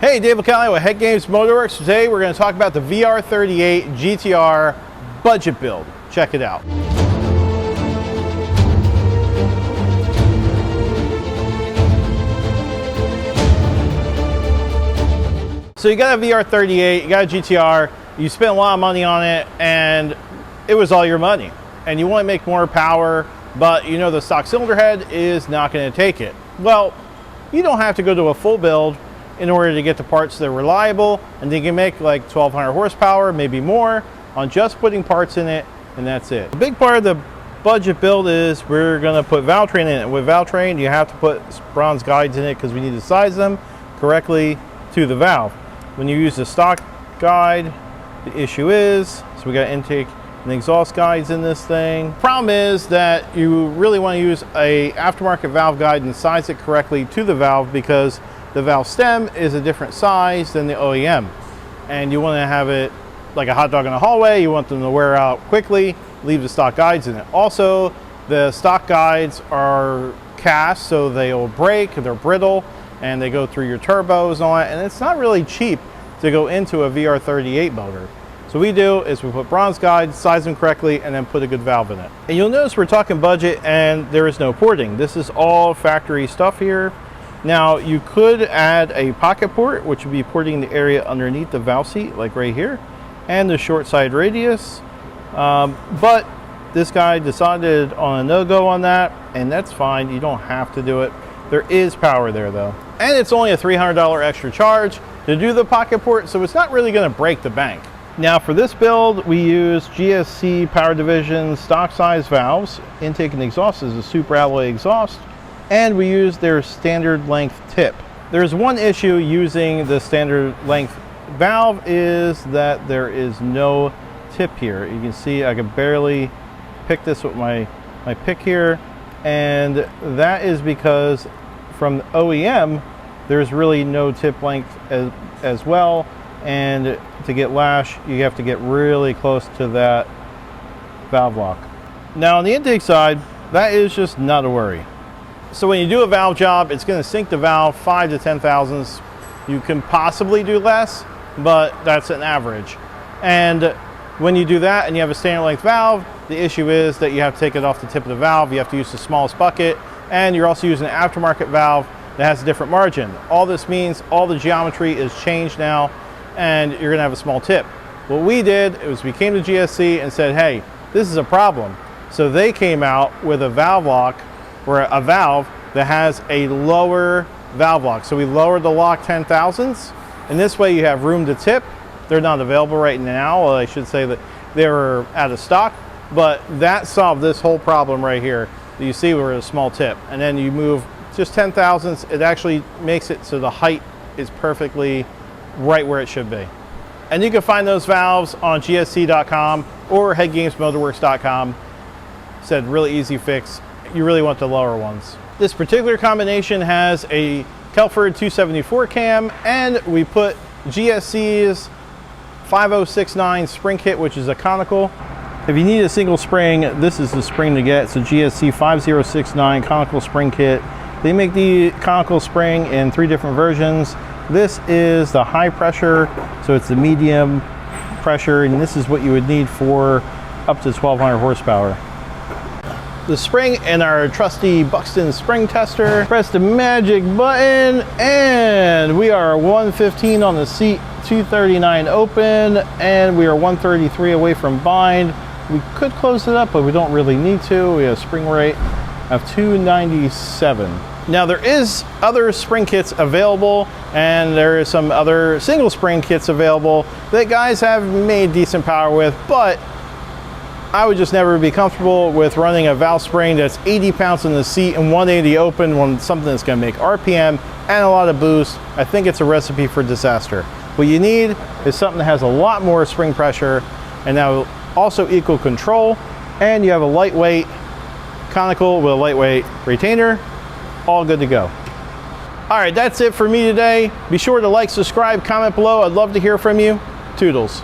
Hey, Dave LaCalle with HeadGames Motorworks. Today we're going to talk about the VR38 GTR budget build. Check it out. So you got a VR38, you got a GTR, you spent a lot of money on it, and it was all your money. And you want to make more power, but you know the stock cylinder head is not going to take it. Well, you don't have to go to a full build in order to get the parts that are reliable, and they can make like 1200 horsepower, maybe more, on just putting parts in it, and that's it. A big part of the budget build is we're going to put valve train in it. With valve train, you have to put bronze guides in it because we need to size them correctly to the valve. When you use the stock guide, the issue is, so we got intake and exhaust guides in this thing. Problem is that you really want to use a aftermarket valve guide and size it correctly to the valve, because the valve stem is a different size than the OEM. And you want to have it like a hot dog in a hallway. You want them to wear out quickly, leave the stock guides in it. Also, the stock guides are cast, so they'll break, they're brittle, and they go through your turbos and all that, and it's not really cheap to go into a VR38 motor. So what we do is we put bronze guides, size them correctly, and then put a good valve in it. And you'll notice we're talking budget and there is no porting. This is all factory stuff here. Now you could add a pocket port, which would be porting the area underneath the valve seat, like right here, and the short side radius. But this guy decided on a no-go on that, and that's fine. You don't have to do it. There is power there though. And it's only a $300 extra charge to do the pocket port, so it's not really gonna break the bank. Now for this build, we use GSC Power Division stock size valves. Intake and exhaust is a super alloy exhaust, and we use their standard length tip. There's one issue using the standard length valve, is that there is no tip here. You can see I can barely pick this with my pick here, and that is because from the OEM there's really no tip length as well, and to get lash you have to get really close to that valve lock. Now on the intake side, that is just not a worry. So when you do a valve job, it's going to sink the valve 5 to 10 thousandths. You can possibly do less, but that's an average. And when you do that and you have a standard length valve, the issue is that you have to take it off the tip of the valve. You have to use the smallest bucket, and you're also using an aftermarket valve that has a different margin. All this means all the geometry is changed now, and you're going to have a small tip. What we did is we came to GSC and said, hey, this is a problem. So they came out with a valve lock, or a valve that has a lower valve lock. So we lowered the lock 10 thousandths, and this way you have room to tip. They're not available right now. Well, I should say that they were out of stock, but that solved this whole problem right here. You see we're at a small tip, and then you move just 10 thousandths. It actually makes it so the height is perfectly right where it should be. And you can find those valves on gsc.com or headgamesmotorworks.com. Said really easy fix. You really want the lower ones. This particular combination has a Kelford 274 cam, and we put GSC's 5069 spring kit, which is a conical. If you need a single spring, this is the spring to get. It's a GSC 5069 conical spring kit. They make the conical spring in 3 different versions. This is the high pressure, so it's the medium pressure, and this is what you would need for up to 1200 horsepower. The spring in our trusty Buxton spring tester. Press the magic button, and we are 115 on the seat, 239 open, and we are 133 away from bind. We could close it up, but we don't really need to. We have a spring rate of 297. Now there is other spring kits available, and there is some other single spring kits available that guys have made decent power with, but I would just never be comfortable with running a valve spring that's 80 pounds in the seat and 180 open on something that's going to make RPM and a lot of boost. I think it's a recipe for disaster. What you need is something that has a lot more spring pressure, and that will also equal control, and you have a lightweight conical with a lightweight retainer. All good to go. All right, that's it for me today. Be sure to like, subscribe, comment below. I'd love to hear from you. Toodles.